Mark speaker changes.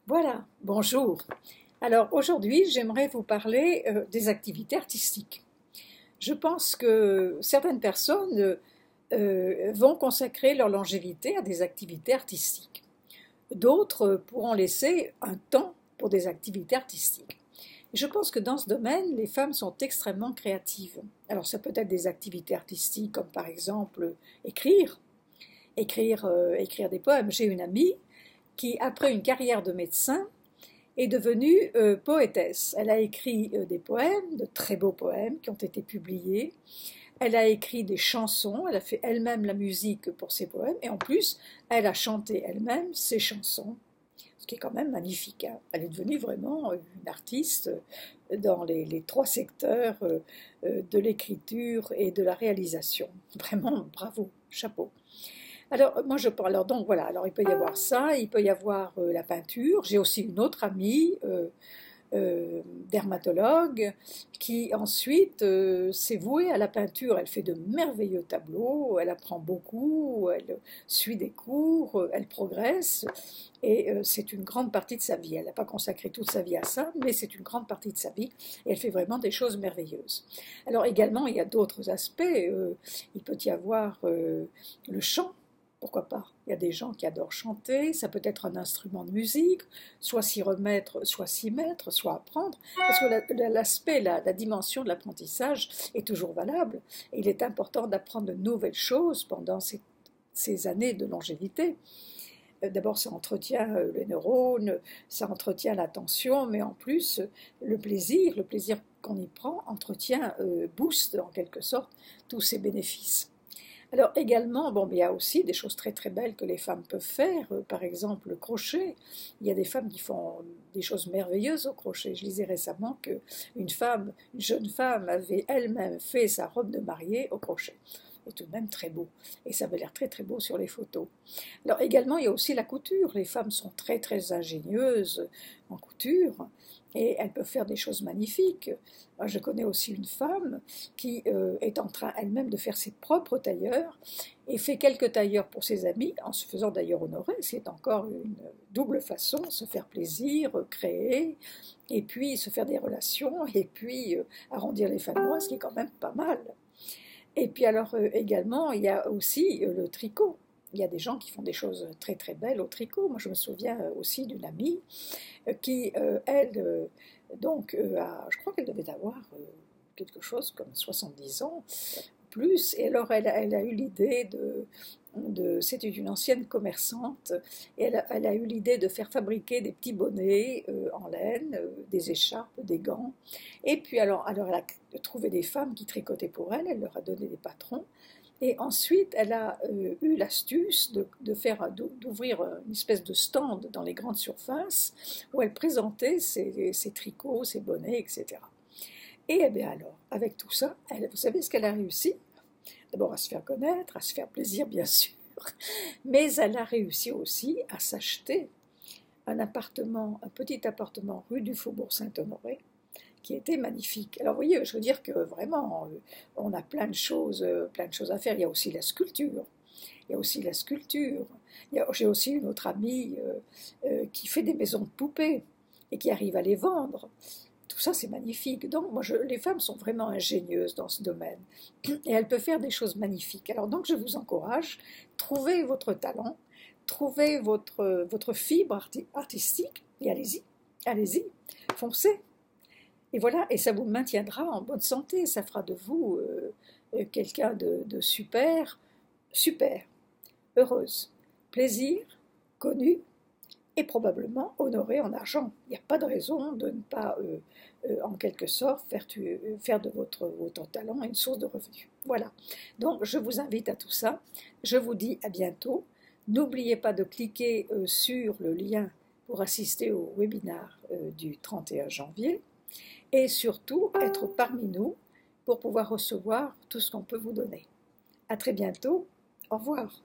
Speaker 1: Voilà, bonjour. Alors aujourd'hui, j'aimerais vous parler des activités artistiques. Je pense que certaines personnes vont consacrer leur longévité à des activités artistiques. D'autres pourront laisser un temps pour des activités artistiques. Et je pense que dans ce domaine, les femmes sont extrêmement créatives. Alors ça peut être des activités artistiques comme par exemple écrire des poèmes. J'ai une amie qui, après une carrière de médecin, est devenue poétesse. Elle a écrit des poèmes, de très beaux poèmes qui ont été publiés. Elle a écrit des chansons, elle a fait elle-même la musique pour ses poèmes, et en plus, elle a chanté elle-même ses chansons, ce qui est quand même magnifique, hein. Elle est devenue vraiment une artiste dans les trois secteurs de l'écriture et de la réalisation. Vraiment, bravo, chapeau. Alors, moi, je parle. Alors, donc, voilà. Alors, il peut y avoir ça, il peut y avoir la peinture. J'ai aussi une autre amie, dermatologue, qui ensuite s'est vouée à la peinture. Elle fait de merveilleux tableaux, elle apprend beaucoup, elle suit des cours, elle progresse. Et c'est une grande partie de sa vie. Elle n'a pas consacré toute sa vie à ça, mais c'est une grande partie de sa vie. Et elle fait vraiment des choses merveilleuses. Alors, également, il y a d'autres aspects. Il peut y avoir le chant. Pourquoi pas? Il y a des gens qui adorent chanter, ça peut être un instrument de musique, soit s'y remettre, soit s'y mettre, soit apprendre, parce que l'aspect, la dimension de l'apprentissage est toujours valable. Et il est important d'apprendre de nouvelles choses pendant ces années de longévité. D'abord, ça entretient les neurones, ça entretient l'attention, mais en plus, le plaisir qu'on y prend, booste en quelque sorte tous ces bénéfices. Alors également, bon, il y a aussi des choses très très belles que les femmes peuvent faire, par exemple le crochet. Il y a des femmes qui font des choses merveilleuses au crochet. Je lisais récemment une jeune femme avait elle-même fait sa robe de mariée au crochet. C'est tout de même très beau. Et ça avait l'air très très beau sur les photos. Alors également, il y a aussi la couture. Les femmes sont très très ingénieuses en couture et elles peuvent faire des choses magnifiques. Moi, je connais aussi une femme qui est en train elle-même de faire ses propres tailleurs et fait quelques tailleurs pour ses amis en se faisant d'ailleurs honorer. C'est encore une double façon, se faire plaisir, créer et puis se faire des relations et puis arrondir les fins de mois, ce qui est quand même pas mal. Et puis alors également, il y a aussi le tricot. Il y a des gens qui font des choses très très belles au tricot. Moi, je me souviens aussi d'une amie qui, elle, je crois qu'elle devait avoir quelque chose comme 70 ans, plus. Et alors, elle a eu l'idée c'était une ancienne commerçante, et elle a eu l'idée de faire fabriquer des petits bonnets en laine, des écharpes, des gants. Et puis alors elle a trouvé des femmes qui tricotaient pour elle, elle leur a donné des patrons. Et ensuite, elle a eu l'astuce d'ouvrir une espèce de stand dans les grandes surfaces où elle présentait ses tricots, ses bonnets, etc. Et eh bien alors, avec tout ça, vous savez ce qu'elle a réussi? D'abord à se faire connaître, à se faire plaisir bien sûr, mais elle a réussi aussi à s'acheter un petit appartement rue du Faubourg Saint-Honoré, qui était magnifique. Alors vous voyez, je veux dire que vraiment, on a plein de choses à faire. Il y a aussi la sculpture. Il y a aussi la sculpture. J'ai aussi une autre amie qui fait des maisons de poupées et qui arrive à les vendre. Tout ça, c'est magnifique. Donc, les femmes sont vraiment ingénieuses dans ce domaine et elles peuvent faire des choses magnifiques. Alors, donc, je vous encourage, trouvez votre talent, trouvez votre fibre artistique et allez-y, allez-y, foncez. Et voilà, et ça vous maintiendra en bonne santé, ça fera de vous quelqu'un de super, super, heureuse, plaisir, connu et probablement honoré en argent. Il n'y a pas de raison de ne pas, en quelque sorte, faire de votre talent une source de revenus. Voilà, donc je vous invite à tout ça, je vous dis à bientôt. N'oubliez pas de cliquer sur le lien pour assister au webinaire du 31 janvier et surtout être parmi nous pour pouvoir recevoir tout ce qu'on peut vous donner. À très bientôt, au revoir.